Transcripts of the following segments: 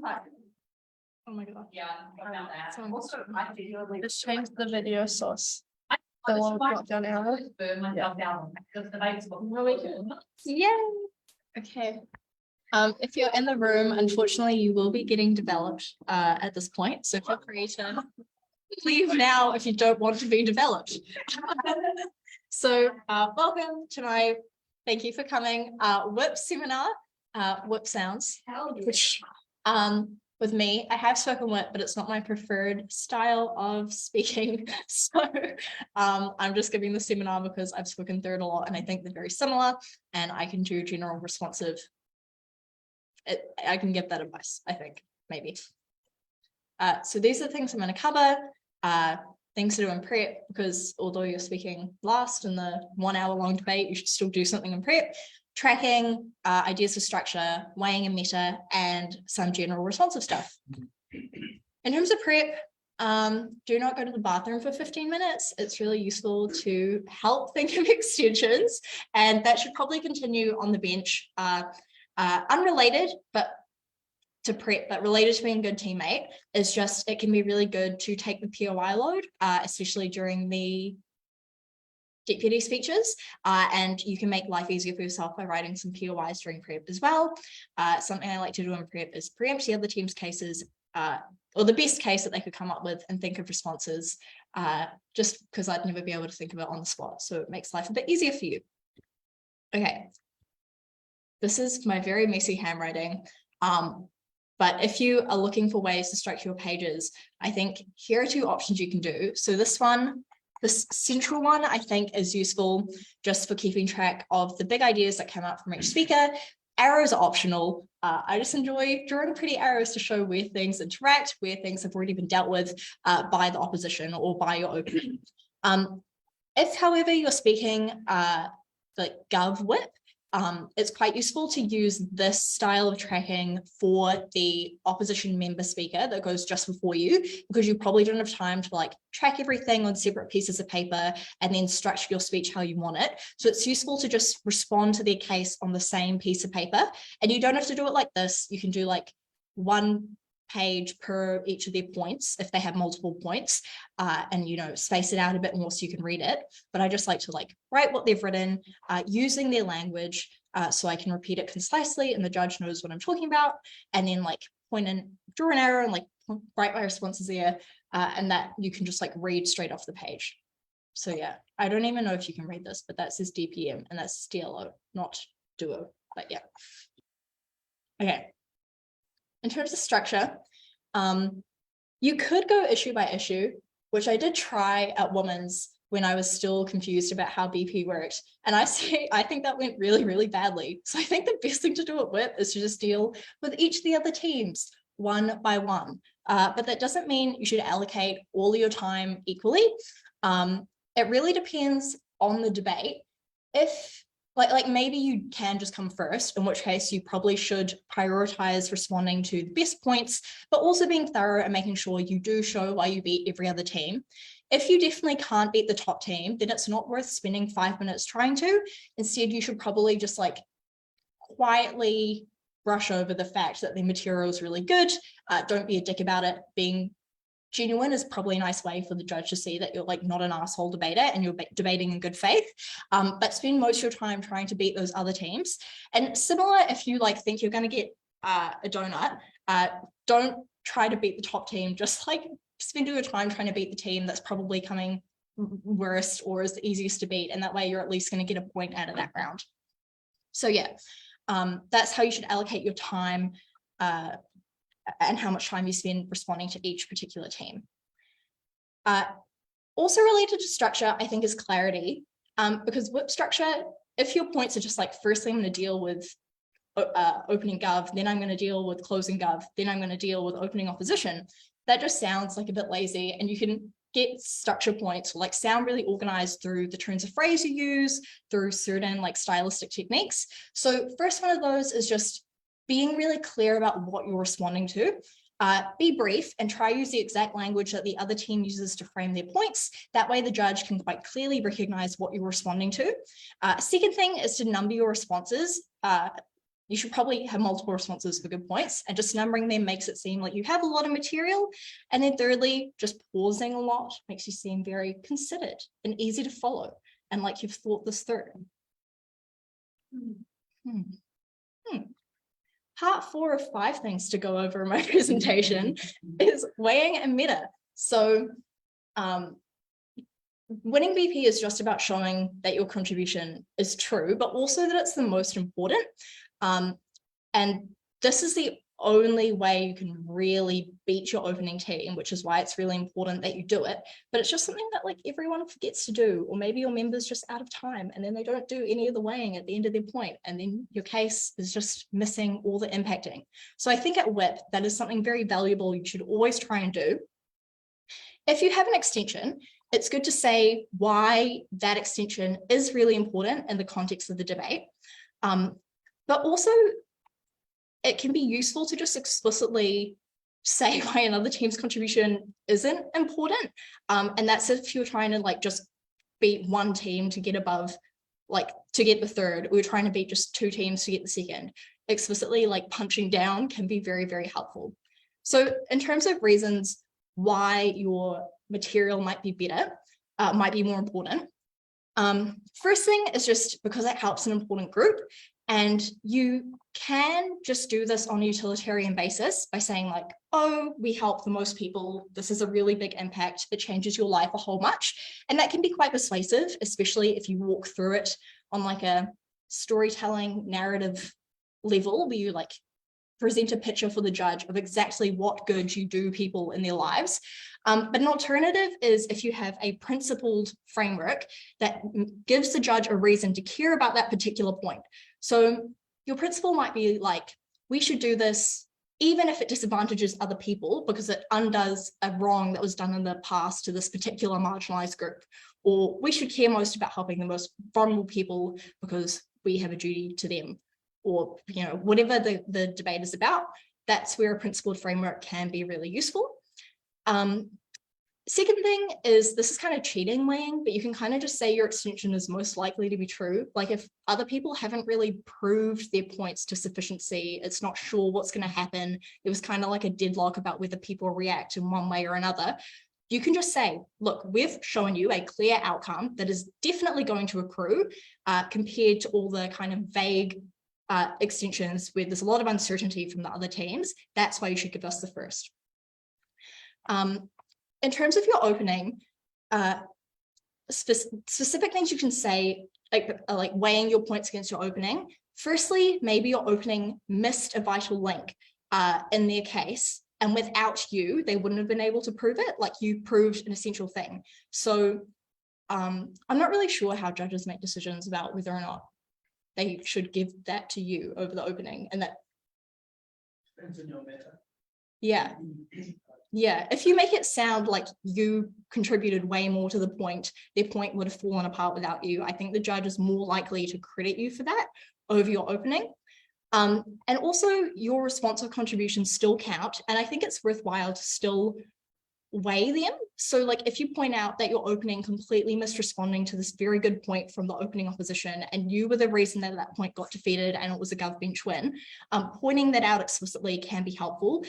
Oh my god. Yeah, about that. So Also, I genuinely just change the video source. I The just one like drop down arrow. burn myself down because the baby's got Yay! Okay. If you're in the room, unfortunately, you will be getting developed at this point. So feel free to leave now if you don't want to be developed. So welcome to my, thank you for coming, WHIP seminar, WHIP sounds, which with me, I have spoken WHIP, but it's not my preferred style of speaking. So I'm just giving the seminar because I've spoken through it a lot and I think they're very similar and I can do general responsive. I can give that advice, I think, maybe. So these are the things I'm going to cover. Things to do in prep, because although you're speaking last in the 1 hour long debate, you should still do something in prep. Tracking, ideas for structure, weighing and meta, and some general responsive stuff. In terms of prep, do not go to the bathroom for 15 minutes. It's really useful to help think of extensions, and that should probably continue on the bench. Unrelated, but to prep, but related to being a good teammate, is just it can be really good to take the POI load, especially during the deputy speeches, and you can make life easier for yourself by writing some POIs during prep as well. Something I like to do in prep is preempt the other team's cases, or the best case that they could come up with, and think of responses, just because I'd never be able to think of it on the spot. So it makes life a bit easier for you. Okay. This is my very messy handwriting. But if you are looking for ways to structure your pages, I think here are 2 options you can do. So this one, this central one, I think is useful just for keeping track of the big ideas that come out from each speaker. Arrows are optional. I just enjoy drawing pretty arrows to show where things interact, where things have already been dealt with by the opposition or by your opening. If, however, you're speaking like Gov Whip, it's quite useful to use this style of tracking for the opposition member speaker that goes just before you, because you probably don't have time to like track everything on separate pieces of paper and then structure your speech how you want it. So it's useful to just respond to their case on the same piece of paper, and you don't have to do it like this. You can do like 1 page per each of their points if they have multiple points, and space it out a bit more so you can read it. But I just like to write what they've written using their language, so I can repeat it concisely and the judge knows what I'm talking about, and then point and draw an arrow and write my responses there, and that you can just read straight off the page. So yeah, I don't even know if you can read this, but that says DPM and that's DLO, not Duo, but yeah. Okay. In terms of structure, you could go issue by issue, which I did try at Women's when I was still confused about how BP worked. And I think that went really, really badly. So I think the best thing to do at WHIP is to just deal with each of the other teams one by one. But that doesn't mean you should allocate all your time equally. It really depends on the debate. If maybe you can just come first, in which case you probably should prioritize responding to the best points, but also being thorough and making sure you do show why you beat every other team. If you definitely can't beat the top team, then it's not worth spending 5 minutes trying to. Instead, you should probably just quietly brush over the fact that the material is really good. Don't be a dick about it. Being genuine is probably a nice way for the judge to see that you're not an asshole debater and you're debating in good faith, but spend most of your time trying to beat those other teams. And similar, if you think you're going to get a donut, don't try to beat the top team. Just spend your time trying to beat the team that's probably coming worst or is the easiest to beat, and that way you're at least going to get a point out of that round. So yeah, that's how you should allocate your time and how much time you spend responding to each particular team. Also related to structure, I think, is clarity, because WHIP structure, if your points are just firstly I'm going to deal with opening gov, then I'm going to deal with closing gov, then I'm going to deal with opening opposition, that just sounds a bit lazy, and you can get structure points or sound really organized through the turns of phrase you use, through certain stylistic techniques. So first one of those is just being really clear about what you're responding to. Be brief and try use the exact language that the other team uses to frame their points. That way the judge can quite clearly recognize what you're responding to. Second thing is to number your responses. you should probably have multiple responses for good points, and just numbering them makes it seem like you have a lot of material. And then thirdly, just pausing a lot makes you seem very considered and easy to follow and like you've thought this through. Part 4 of 5 things to go over in my presentation is weighing and meta. So winning BP is just about showing that your contribution is true, but also that it's the most important. And this is the only way you can really beat your opening team, which is why it's really important that you do it. But it's just something that like everyone forgets to do, or maybe your member's just out of time and then they don't do any of the weighing at the end of their point, and then your case is just missing all the impacting. So I think at WIP, that is something very valuable you should always try and do. If you have an extension, it's good to say why that extension is really important in the context of the debate. But also, it can be useful to just explicitly say why another team's contribution isn't important. And that's if you're trying to like just beat one team to get above, like to get the third, or you're trying to beat just 2 teams to get the second. Explicitly like punching down can be very, very helpful. So in terms of reasons why your material might be better, might be more important. First thing is just because it helps an important group, and you can just do this on a utilitarian basis by saying like, oh, we help the most people. This is a really big impact. It changes your life a whole much. And that can be quite persuasive, especially if you walk through it on like a storytelling narrative level where you like present a picture for the judge of exactly what good you do people in their lives. But an alternative is if you have a principled framework that gives the judge a reason to care about that particular point. So your principle might be like, we should do this even if it disadvantages other people because it undoes a wrong that was done in the past to this particular marginalized group. Or we should care most about helping the most vulnerable people because we have a duty to them. Or, you know, whatever the debate is about, that's where a principled framework can be really useful. Second thing is, this is kind of cheating weighing, but you can kind of just say your extension is most likely to be true. Like if other people haven't really proved their points to sufficiency, it's not sure what's going to happen. It was kind of like a deadlock about whether people react in one way or another. You can just say, look, we've shown you a clear outcome that is definitely going to accrue compared to all the kind of vague extensions where there's a lot of uncertainty from the other teams. That's why you should give us the first. In terms of your opening, specific things you can say, like weighing your points against your opening. Firstly, maybe your opening missed a vital link in their case, and without you, they wouldn't have been able to prove it, like you proved an essential thing. So I'm not really sure how judges make decisions about whether or not they should give that to you over the opening, and that. Yeah. Yeah, if you make it sound like you contributed way more to the point, their point would have fallen apart without you. I think the judge is more likely to credit you for that over your opening. And also your responsive contributions still count. And I think it's worthwhile to still weigh them. So like if you point out that your opening completely missed responding to this very good point from the opening opposition, and you were the reason that that point got defeated and it was a gov bench win, pointing that out explicitly can be helpful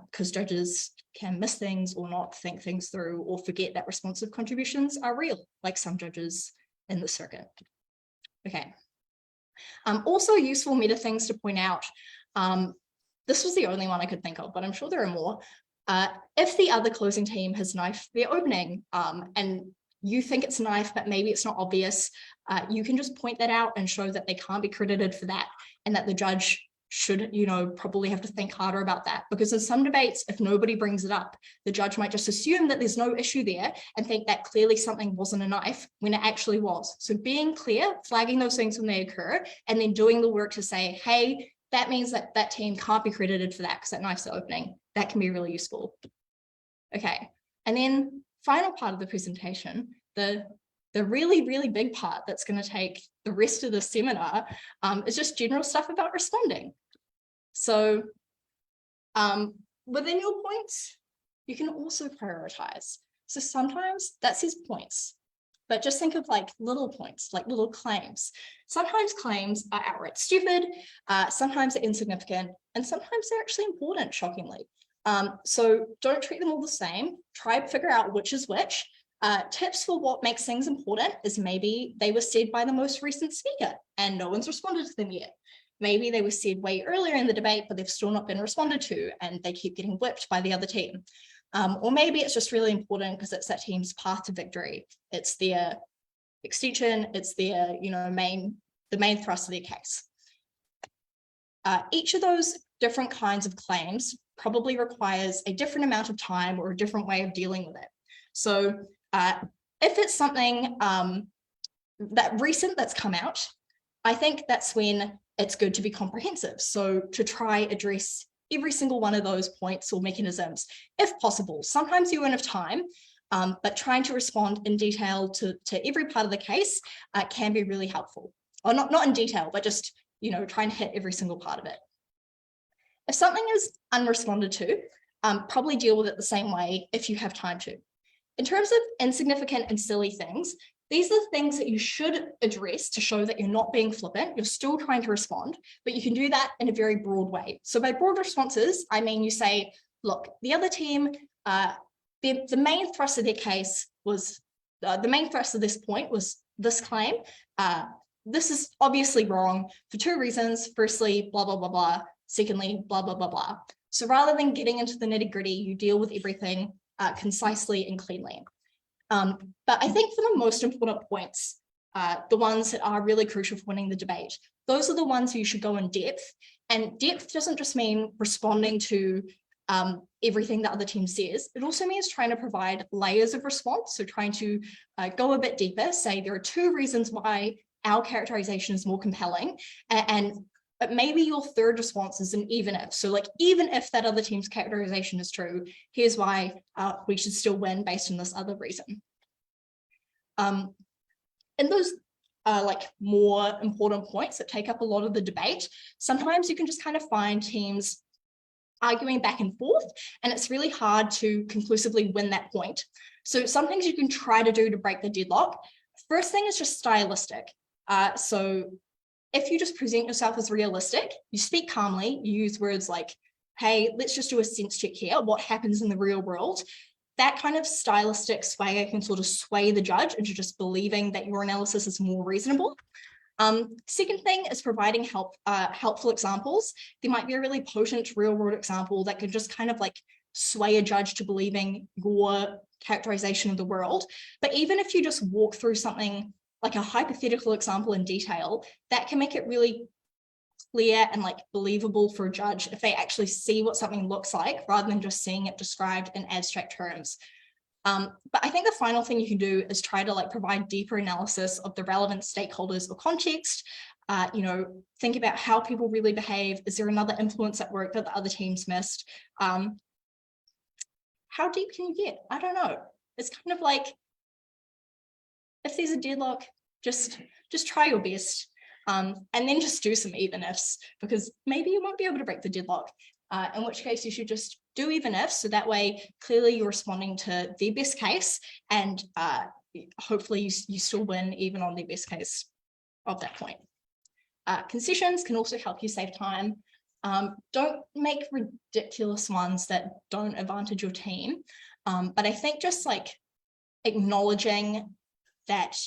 because judges can miss things or not think things through or forget that responsive contributions are real, like some judges in the circuit. Okay. Also useful meta things to point out. This was the only one I could think of, but I'm sure there are more. If the other closing team has knifed their opening and you think it's knife, but maybe it's not obvious, you can just point that out and show that they can't be credited for that, and that the judge should, you know, probably have to think harder about that. Because in some debates, if nobody brings it up, the judge might just assume that there's no issue there and think that clearly something wasn't a knife when it actually was. So being clear, flagging those things when they occur, and then doing the work to say, hey, that means that that team can't be credited for that because that knife's the opening. That can be really useful. Okay, and then final part of the presentation, the really, really big part that's going to take the rest of the seminar is just general stuff about responding. So within your points, you can also prioritize. So sometimes that says points. But just think of like little points, like little claims. Sometimes claims are outright stupid, sometimes they're insignificant, and sometimes they're actually important, shockingly. So don't treat them all the same. Try to figure out which is which. Tips for what makes things important is maybe they were said by the most recent speaker and no one's responded to them yet. Maybe they were said way earlier in the debate, but they've still not been responded to and they keep getting whipped by the other team. Or maybe it's just really important because it's that team's path to victory. It's their extension, it's their, the main thrust of their case. Each of those different kinds of claims probably requires a different amount of time or a different way of dealing with it. So if it's something that recent that's come out, I think that's when it's good to be comprehensive. So to try address every single one of those points or mechanisms, if possible. Sometimes you won't have time, but trying to respond in detail to every part of the case can be really helpful. Or not in detail, but just, trying to hit every single part of it. If something is unresponded to, probably deal with it the same way if you have time to. In terms of insignificant and silly things, these are the things that you should address to show that you're not being flippant, you're still trying to respond, but you can do that in a very broad way. So by broad responses, I mean you say, look, the other team, the main thrust of their case was, the main thrust of this point was this claim. This is obviously wrong for two reasons. Firstly, blah, blah, blah, blah. Secondly, blah, blah, blah, blah. So rather than getting into the nitty gritty, you deal with everything concisely and cleanly. But I think for the most important points, the ones that are really crucial for winning the debate, those are the ones you should go in depth. And depth doesn't just mean responding to everything that other team says. It also means trying to provide layers of response. So trying to go a bit deeper, say there are two reasons why our characterization is more compelling. But maybe your third response is an even if. So like, even if that other team's characterization is true, here's why we should still win based on this other reason. And those like more important points that take up a lot of the debate, sometimes you can just kind of find teams arguing back and forth, and it's really hard to conclusively win that point. So some things you can try to do to break the deadlock. First thing is just stylistic. So if you just present yourself as realistic, you speak calmly, you use words like, hey, let's just do a sense check here, what happens in the real world. That kind of stylistic swagger can sort of sway the judge into just believing that your analysis is more reasonable. Second thing is providing helpful examples. There might be a really potent real world example that could just kind of like sway a judge to believing your characterization of the world. But even if you just walk through something like a hypothetical example in detail, that can make it really clear and like believable for a judge if they actually see what something looks like rather than just seeing it described in abstract terms. But I think the final thing you can do is try to like provide deeper analysis of the relevant stakeholders or context. Think about how people really behave. Is there another influence at work that the other teams missed? How deep can you get? I don't know. It's kind of like, if there's a deadlock, just try your best. And then just do some even ifs, because maybe you won't be able to break the deadlock, in which case you should just do even ifs. So that way, clearly you're responding to their best case, and hopefully you still win even on their best case of that point. Concessions can also help you save time. Don't make ridiculous ones that don't advantage your team. But I think just like acknowledging that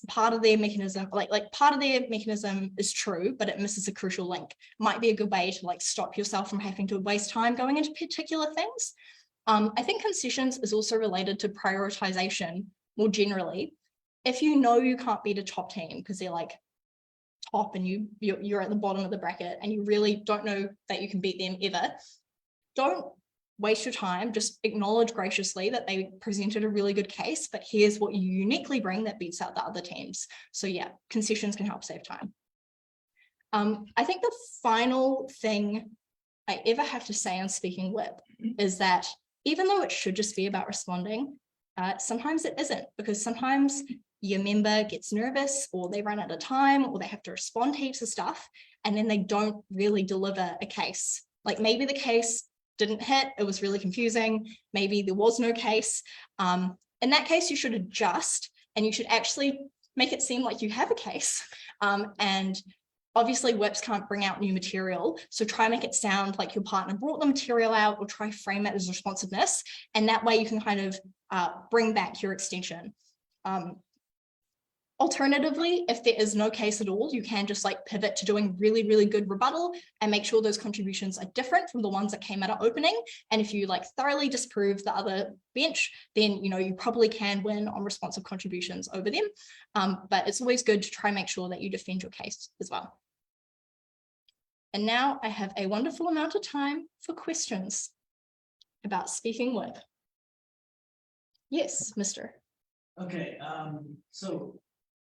part of their mechanism, part of their mechanism is true, but it misses a crucial link, might be a good way to like stop yourself from having to waste time going into particular things. I think concessions is also related to prioritization more generally. If you know you can't beat a top team because they're like top and you're at the bottom of the bracket and you really don't know that you can beat them ever, don't waste your time, just acknowledge graciously that they presented a really good case, but here's what you uniquely bring that beats out the other teams. So yeah, concessions can help save time. I think the final thing I ever have to say on speaking whip is that even though it should just be about responding, sometimes it isn't, because sometimes your member gets nervous or they run out of time or they have to respond to heaps of stuff and then they don't really deliver a case. Like maybe the case didn't hit, it was really confusing, maybe there was no case. In that case, you should adjust and you should actually make it seem like you have a case. And obviously whips can't bring out new material, so try and make it sound like your partner brought the material out, or try frame it as responsiveness, and that way you can kind of bring back your extension. Alternatively, if there is no case at all, you can just like pivot to doing really, really good rebuttal and make sure those contributions are different from the ones that came at our opening. And if you like thoroughly disprove the other bench, then you probably can win on responsive contributions over them. But it's always good to try and make sure that you defend your case as well. And now I have a wonderful amount of time for questions about speaking with. Yes, Mr. Okay, so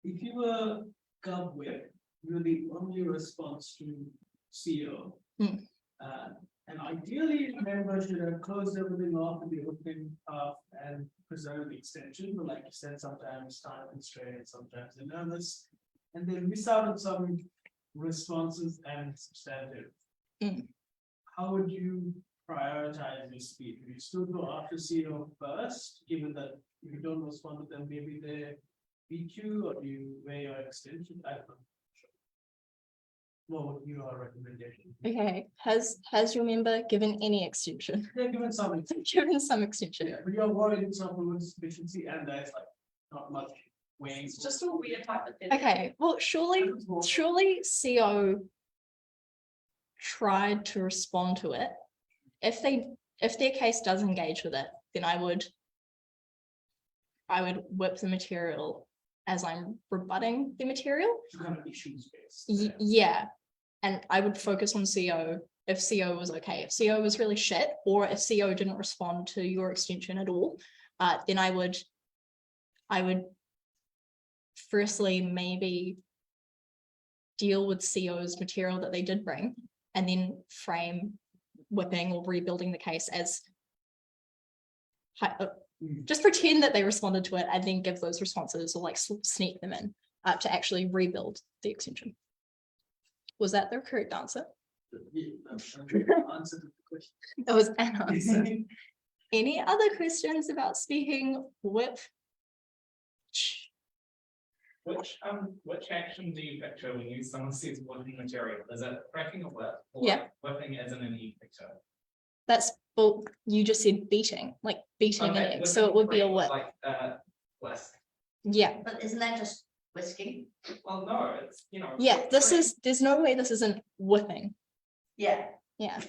if you were gov whip, you're the only response to CO. And ideally, the member should have closed everything off in the opening half and preserve the extension, but like you said, sometimes time constrained, sometimes they're nervous, and they miss out on some responses and substantive. How would you prioritize your speed? Would you still go after CO first, given that if you don't respond to them, maybe they beat you, or do you weigh your extension? I don't know. What would your recommendation be? Okay, has your member given any extension? They're given some extension. Given some extension. Yeah, but you're worried it's not women's sufficiency, and there's like not much weighing. It's just a weird type of thing. Okay, well, surely CO tried to respond to it. If their case does engage with it, then I would whip the material as I'm rebutting the material. Kind of issues based. Yeah, and I would focus on CO if CO was okay. If CO was really shit, or if CO didn't respond to your extension at all, then I would firstly maybe deal with CO's material that they did bring, and then frame whipping or rebuilding the case as just pretend that they responded to it, and then give those responses, or like sneak them in to actually rebuild the extension. Was that the correct answer? Yeah, that's the answer to the question. That was an answer. Any other questions about speaking whip? Which action do you picture when someone says whipping material? Is it cracking a whip, or Yeah. whipping as in an egg picture? That's, well, you just said beating, like beating an egg, so it would be a whip. Like whisk. Yeah, But isn't that just whisking? Well, no, it's yeah, there's no way this isn't whipping. Yeah. Yeah.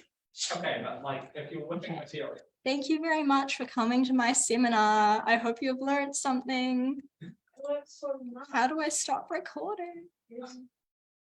okay, but like if you're whipping Okay. material. Thank you very much for coming to my seminar. I hope you've learned something. How do I stop recording?